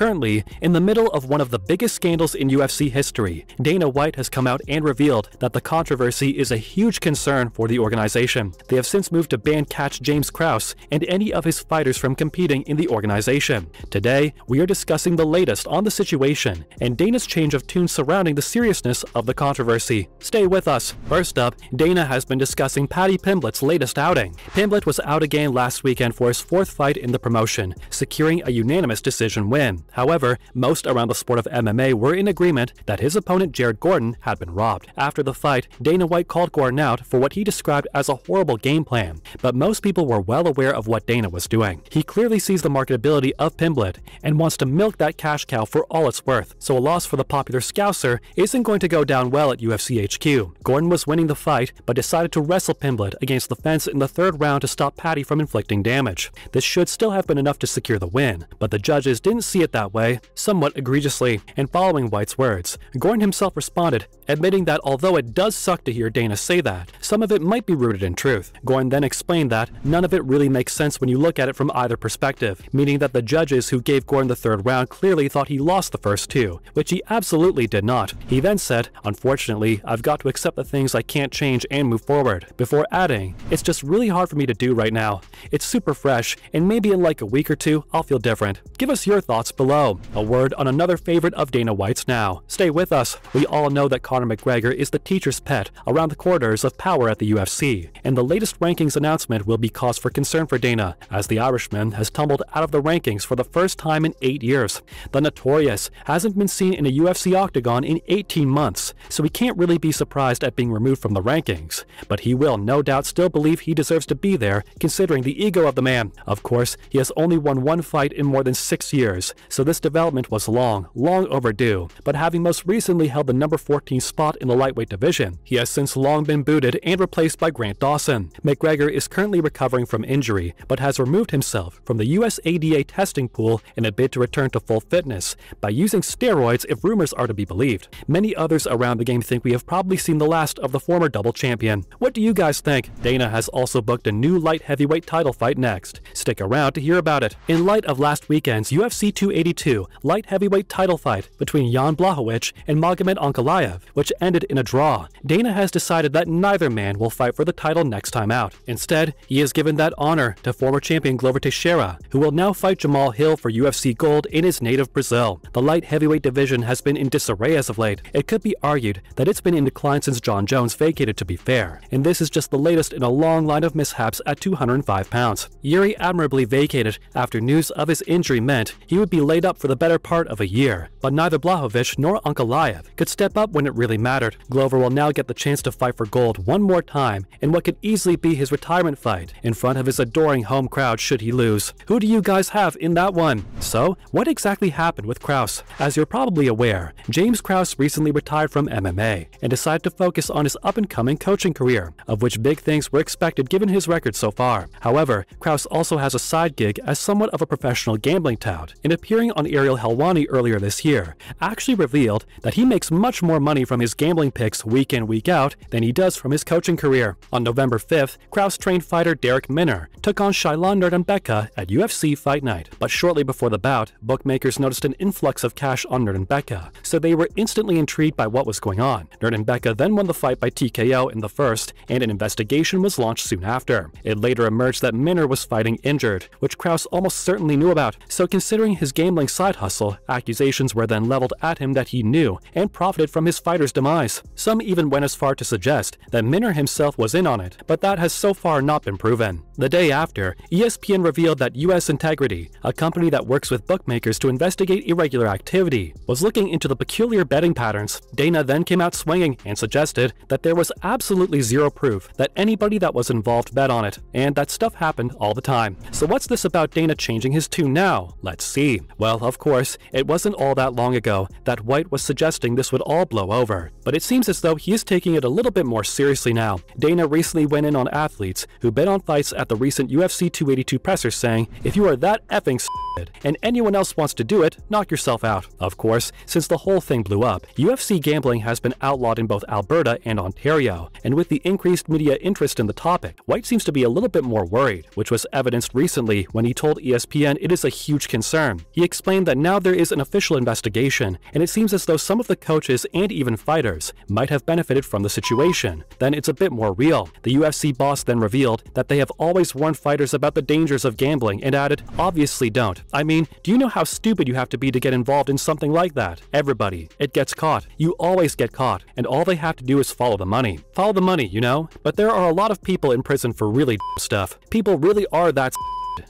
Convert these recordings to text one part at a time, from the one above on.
Currently, in the middle of one of the biggest scandals in UFC history, Dana White has come out and revealed that the controversy is a huge concern for the organization. They have since moved to ban catch James Krause and any of his fighters from competing in the organization. Today, we are discussing the latest on the situation and Dana's change of tune surrounding the seriousness of the controversy. Stay with us. First up, Dana has been discussing Paddy Pimblett's latest outing. Pimblett was out again last weekend for his 4th fight in the promotion, securing a unanimous decision win. However, most around the sport of MMA were in agreement that his opponent Jared Gordon had been robbed. After the fight, Dana White called Gordon out for what he described as a horrible game plan, but most people were well aware of what Dana was doing. He clearly sees the marketability of Pimblett and wants to milk that cash cow for all it's worth, so a loss for the popular Scouser isn't going to go down well at UFC HQ. Gordon was winning the fight, but decided to wrestle Pimblett against the fence in the 3rd round to stop Paddy from inflicting damage. This should still have been enough to secure the win, but the judges didn't see it that way, somewhat egregiously, and following White's words, Gordon himself responded, admitting that although it does suck to hear Dana say that, some of it might be rooted in truth. Gordon then explained that none of it really makes sense when you look at it from either perspective, meaning that the judges who gave Gordon the 3rd round clearly thought he lost the first 2, which he absolutely did not. He then said, "Unfortunately, I've got to accept the things I can't change and move forward," before adding, "It's just really hard for me to do right now. It's super fresh, and maybe in like a week or 2, I'll feel different." Give us your thoughts below. A word on another favorite of Dana White's now. Stay with us. We all know that Conor McGregor is the teacher's pet around the corridors of power at the UFC, and the latest rankings announcement will be cause for concern for Dana, as the Irishman has tumbled out of the rankings for the first time in 8 years. The Notorious hasn't been seen in a UFC octagon in 18 months, so he can't really be surprised at being removed from the rankings, but he will no doubt still believe he deserves to be there, considering the ego of the man. Of course, he has only won 1 fight in more than 6 years, so this development was long overdue, but having most recently held the number 14 spot in the lightweight division, he has since long been booted and replaced by Grant Dawson. McGregor is currently recovering from injury, but has removed himself from the USADA testing pool in a bid to return to full fitness by using steroids if rumors are to be believed. Many others around the game think we have probably seen the last of the former double champion. What do you guys think? Dana has also booked a new light heavyweight title fight next. Stick around to hear about it. In light of last weekend's UFC 282 light heavyweight title fight between Jan Blachowicz and Magomed Ankalaev, which ended in a draw, Dana has decided that neither man will fight for the title next time out. Instead, he has given that honor to former champion Glover Teixeira, who will now fight Jamal Hill for UFC Gold in his native Brazil. The light heavyweight division has been in disarray as of late. It could be argued that it's been in decline since John Jones vacated, to be fair, and this is just the latest in a long line of mishaps at 205 pounds. Yuri admirably vacated after news of his injury meant he would be laid up for the better part of a year, but neither Blachowicz nor Ankalaev could step up when it really mattered. Glover will now get the chance to fight for gold one more time in what could easily be his retirement fight in front of his adoring home crowd should he lose. Who do you guys have in that one? So, what exactly happened with Krause? As you're probably aware, James Krause recently retired from MMA and decided to focus on his up-and-coming coaching career, of which big things were expected given his record so far. However, Krause also has a side gig as somewhat of a professional gambling tout, and appearing on Ariel Helwani earlier this year, actually revealed that he makes much more money from his gambling picks week in week out than he does from his coaching career. On November 5th, Krause trained fighter Derek Minner took on Shailon Nurdenbeka at UFC Fight Night, but shortly before the bout, bookmakers noticed an influx of cash on Nurdenbeka, so they were instantly intrigued by what was going on. Nurdenbeka then won the fight by TKO in the first, and an investigation was launched soon after. It later emerged that Minner was fighting injured, which Krause almost certainly knew about, so considering his gambling side hustle, accusations were then leveled at him that he knew and profited from his fighter's demise. Some even went as far to suggest that Minner himself was in on it, but that has so far not been proven. The day after, ESPN revealed that US Integrity, a company that works with bookmakers to investigate irregular activity, was looking into the peculiar betting patterns. Dana then came out swinging and suggested that there was absolutely zero proof that anybody that was involved bet on it, and that stuff happened all the time. So what's this about Dana changing his tune now? Let's see. Well, of course, it wasn't all that long ago that White was suggesting this would all blow over, but it seems as though he is taking it a little bit more seriously now. Dana recently went in on athletes who bet on fights at the recent UFC 282 presser, saying, "If you are that effing stupid and anyone else wants to do it, knock yourself out." Of course, since the whole thing blew up, UFC gambling has been outlawed in both Alberta and Ontario, and with the increased media interest in the topic, White seems to be a little bit more worried, which was evidenced recently when he told ESPN it is a huge concern. He explained that now there is an official investigation, and it seems as though some of the coaches and even fighters might have benefited from the situation. Then it's a bit more real. The UFC boss then revealed that they have always warned fighters about the dangers of gambling and added, "Obviously don't. I mean, do you know how stupid you have to be to get involved in something like that? Everybody. It gets caught. You always get caught, and all they have to do is follow the money. Follow the money, you know? But there are a lot of people in prison for really stuff. People really are that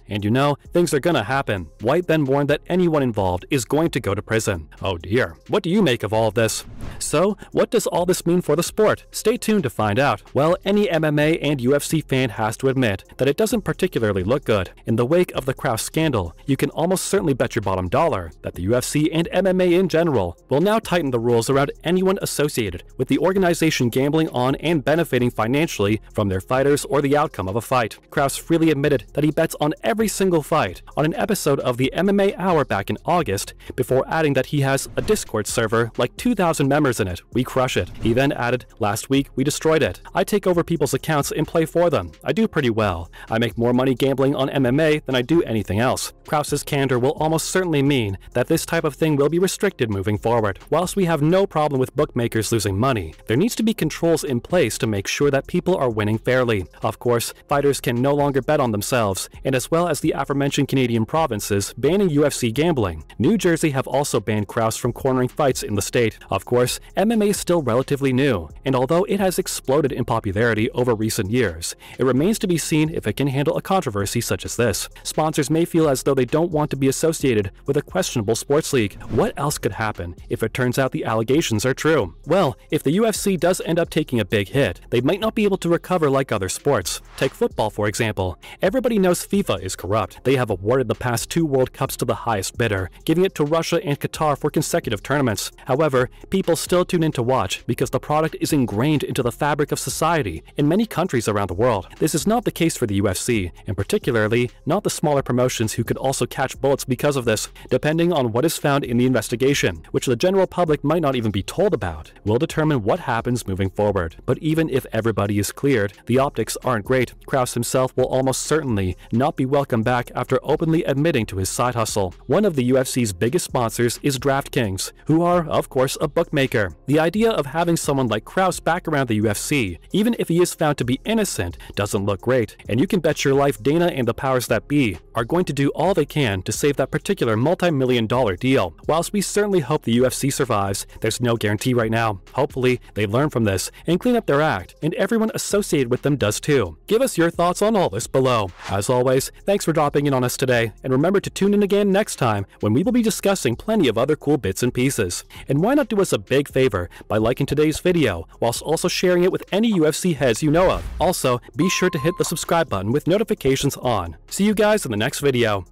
and you know, things are gonna happen." White then warned that anyone involved is going to go to prison. Oh dear, what do you make of all of this? So, what does all this mean for the sport? Stay tuned to find out. Well, any MMA and UFC fan has to admit that it doesn't particularly look good. In the wake of the Krause scandal, you can almost certainly bet your bottom dollar that the UFC and MMA in general will now tighten the rules around anyone associated with the organization gambling on and benefiting financially from their fighters or the outcome of a fight. Krause freely admitted that he bets on every single fight on an episode of the MMA Hour back in August, before adding that he has a Discord server like 2,000 members in it. We crush it. He then added, "Last week we destroyed it. I take over people's accounts and play for them. I do pretty well. I make more money gambling on MMA than I do anything else." Krause's candor will almost certainly mean that this type of thing will be restricted moving forward. Whilst we have no problem with bookmakers losing money, there needs to be controls in place to make sure that people are winning fairly. Of course, fighters can no longer bet on themselves, and as well as the aforementioned Canadian provinces banning UFC gambling, New Jersey have also banned Krause from cornering fights in the state. Of course, MMA is still relatively new, and although it has exploded in popularity over recent years, it remains to be seen if it can handle a controversy such as this. Sponsors may feel as though they don't want to be associated with a questionable sports league. What else could happen if it turns out the allegations are true? Well, if the UFC does end up taking a big hit, they might not be able to recover like other sports. Take football, for example. Everybody knows FIFA is corrupt. They have awarded the past 2 World Cups to the highest bidder, giving it to Russia and Qatar for consecutive tournaments. However, people still tune in to watch because the product is ingrained into the fabric of society in many countries around the world. This is not the case for the UFC, and particularly not the smaller promotions who could also catch bullets because of this. Depending on what is found in the investigation, which the general public might not even be told about, will determine what happens moving forward. But even if everybody is cleared, the optics aren't great. Krause himself will almost certainly not be welcomed back after openly admitting to his side hustle. One of the UFC's biggest sponsors is DraftKings, who are, of course, a bookmaker. The idea of having someone like Krause back around the UFC, even if he is found to be innocent, doesn't look great, and you can bet your life Dana and the powers that be are going to do all they can to save that particular multi-million-dollar deal. Whilst we certainly hope the UFC survives, there's no guarantee right now. Hopefully, they learn from this and clean up their act, and everyone associated with them does too. Give us your thoughts on all this below. As always, thanks for dropping in on us today, and remember to tune in again next time when we will be discussing plenty of other cool bits and pieces. And why not do us a big favor by liking today's video, whilst also sharing it with any UFC heads you know of. Also, be sure to hit the subscribe button with notifications on. See you guys in the next video.